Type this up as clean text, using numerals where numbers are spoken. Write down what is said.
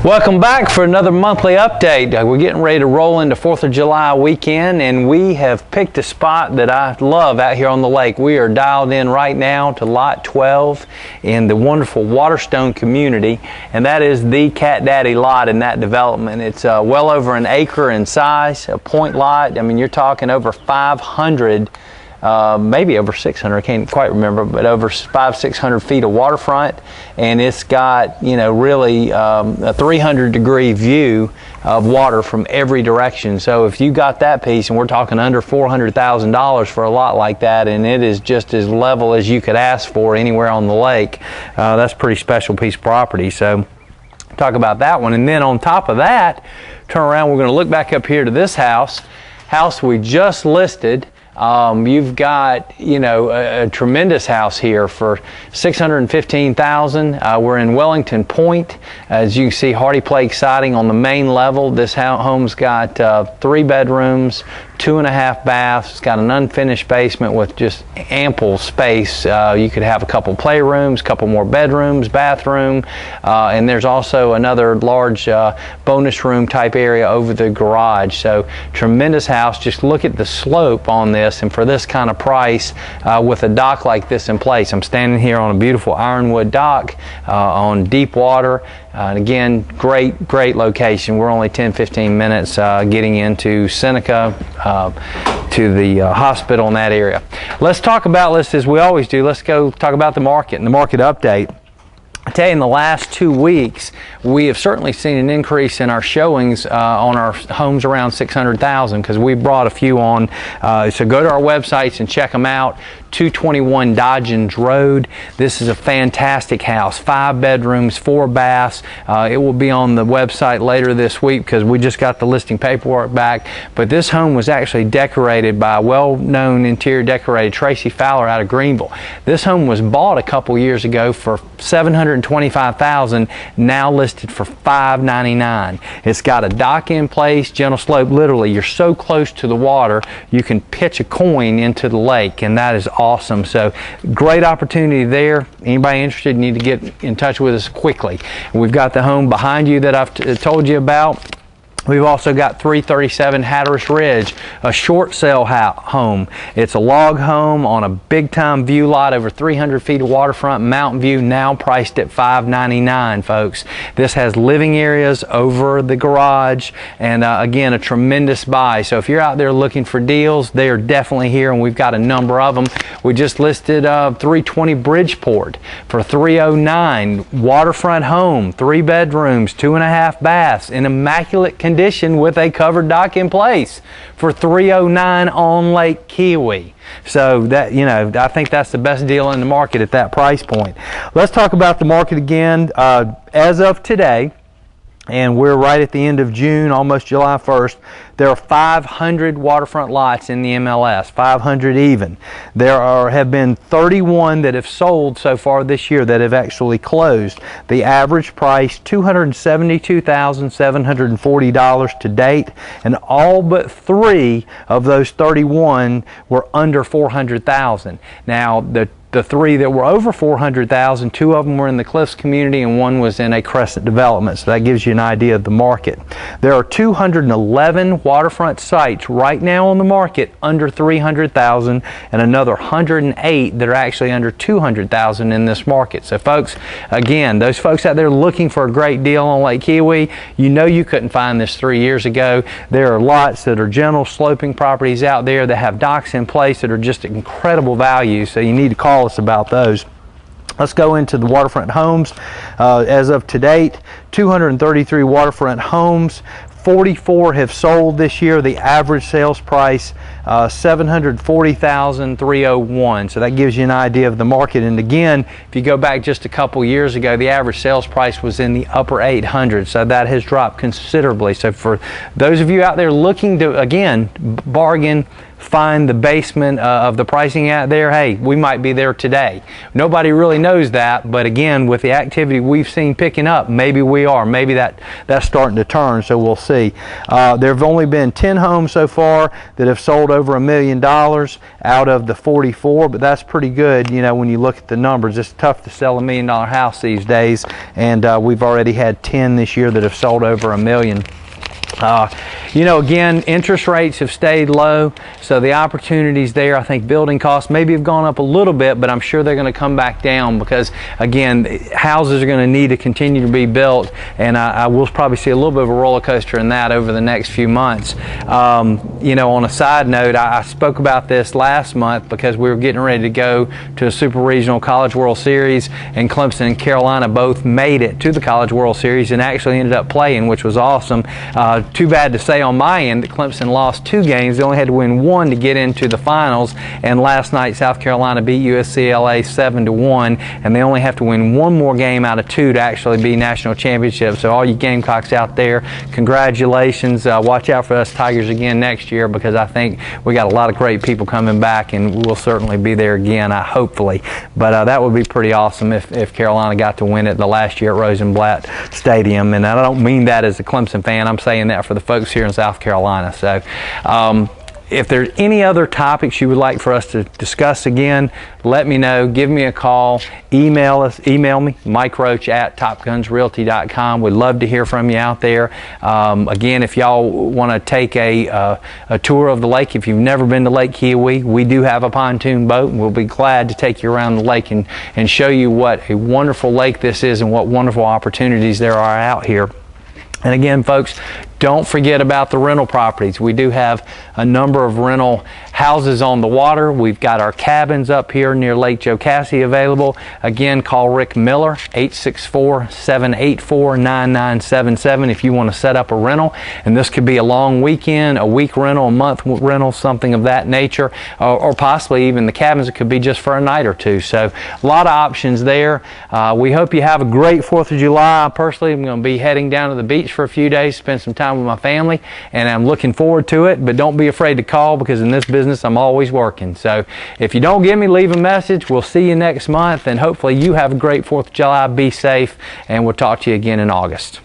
Welcome back for another monthly update. We're getting ready to roll into 4th of July weekend, and we have picked a spot that I love out here on the lake. We are dialed in right now to Lot 12 in the wonderful Waterstone community, and that is the Cat Daddy lot in that development. It's well over an acre in size, a point lot. I mean, you're talking over 500 maybe over 600, I can't quite remember, but over 500-600 feet of waterfront, and it's got, you know, really a 300-degree view of water from every direction. So if you got that piece, and we're talking under $400,000 for a lot like that, and it is just as level as you could ask for anywhere on the lake, that's a pretty special piece of property. So talk about that one. And then on top of that, turn around, we're going to look back up here to this house we just listed. You've got, you know, a tremendous house here for $615,000. We're in Wellington Point. As you can see, Hardy Plate siding on the main level. This home's got 3 bedrooms, 2.5 baths. It's got an unfinished basement with just ample space. You could have a couple playrooms, a couple more bedrooms, bathroom, and there's also another large bonus room type area over the garage. So tremendous house. Just look at the slope on this, and for this kind of price, with a dock like this in place. I'm standing here on a beautiful ironwood dock on deep water. And again, great location. We're only 10-15 minutes getting into Seneca to the hospital in that area. Let's talk about, as we always do, let's go talk about the market and the market update. I tell you, in the last 2 weeks, we have certainly seen an increase in our showings on our homes around $600,000, because we brought a few on. So go to our websites and check them out. 221 Dodgens Road. This is a fantastic house. 5 bedrooms, 4 baths. It will be on the website later this week because we just got the listing paperwork back. But this home was actually decorated by a well-known interior decorator, Tracy Fowler, out of Greenville. This home was bought a couple years ago for $725,000, now listed for $599. It's got a dock in place, gentle slope. Literally, you're so close to the water, you can pitch a coin into the lake, and that is awesome. So great opportunity there. Anybody interested, you need to get in touch with us quickly. We've got the home behind you that I've told you about. We've also got 337 Hatteras Ridge, a short sale home. It's a log home on a big time view lot, over 300 feet of waterfront, mountain view, now priced at $599, folks. This has living areas over the garage, and again, a tremendous buy. So if you're out there looking for deals, they are definitely here, and we've got a number of them. We just listed 320 Bridgeport for $309, waterfront home, 3 bedrooms, 2.5 baths, in immaculate condition with a covered dock in place for $309 on Lake Keowee. So that, you know, I think that's the best deal in the market at that price point. Let's talk about the market again. As of today, and we're right at the end of June, almost July 1st, there are 500 waterfront lots in the MLS, 500 even. There have been 31 that have sold so far this year that have actually closed. The average price, $272,740 to date, and all but 3 of those 31 were under $400,000. Now, the 3 that were over $400,000, 2 of them were in the Cliffs community and 1 was in a Crescent development. So that gives you an idea of the market. There are 211 waterfront sites right now on the market under $300,000, and another 108 that are actually under $200,000 in this market. So folks, again, those folks out there looking for a great deal on Lake Keowee, you know you couldn't find this 3 years ago. There are lots that are gentle sloping properties out there that have docks in place that are just incredible value. So you need to call us about those. Let's go into the waterfront homes. As of to date, 233 waterfront homes. 44 have sold this year. The average sales price, $740,301. So that gives you an idea of the market. And again, if you go back just a couple years ago, the average sales price was in the upper 800s. So that has dropped considerably. So for those of you out there looking to, again, bargain, find the basement of the pricing out there, hey, we might be there today. Nobody really knows that, but again, with the activity we've seen picking up, maybe we are. Maybe that's starting to turn, so we'll see. There have only been 10 homes so far that have sold over $1 million out of the 44, but that's pretty good, you know, when you look at the numbers. It's tough to sell $1 million house these days, and we've already had 10 this year that have sold over $1 million. You know, again, interest rates have stayed low, so the opportunities there, I think building costs maybe have gone up a little bit, but I'm sure they're going to come back down because, again, houses are going to need to continue to be built, and I will probably see a little bit of a roller coaster in that over the next few months. You know, on a side note, I spoke about this last month because we were getting ready to go to a Super Regional College World Series, and Clemson and Carolina both made it to the College World Series and actually ended up playing, which was awesome. Too bad to say on my end that Clemson lost 2 games. They only had to win 1 to get into the finals, and last night South Carolina beat USCLA 7-1, and they only have to win 1 more game out of 2 to actually be national championships. So all you Gamecocks out there, congratulations. Watch out for us Tigers again next year, because I think we got a lot of great people coming back, and we'll certainly be there again, hopefully. But that would be pretty awesome if Carolina got to win it the last year at Rosenblatt Stadium. And I don't mean that as a Clemson fan. I'm saying that for the folks here in South Carolina. So if there's any other topics you would like for us to discuss again, let me know. Give me a call. Email me, Mike Roach at topgunsrealty.com. We'd love to hear from you out there. Again, if y'all want to take a tour of the lake, if you've never been to Lake Keowee, we do have a pontoon boat, and we'll be glad to take you around the lake and show you what a wonderful lake this is and what wonderful opportunities there are out here. And again, folks, don't forget about the rental properties. We do have a number of rental houses on the water. We've got our cabins up here near Lake Jocassee available. Again, call Rick Miller, 864-784-9977 if you want to set up a rental. And this could be a long weekend, a week rental, a month rental, something of that nature, or possibly even the cabins. It could be just for a night or two. So a lot of options there. We hope you have a great 4th of July. Personally, I'm going to be heading down to the beach for a few days, spend some time with my family, and I'm looking forward to it. But don't be afraid to call, because in this business I'm always working. So if you don't get me, leave a message. We'll see you next month, and hopefully you have a great 4th of July. Be safe, and we'll talk to you again in August.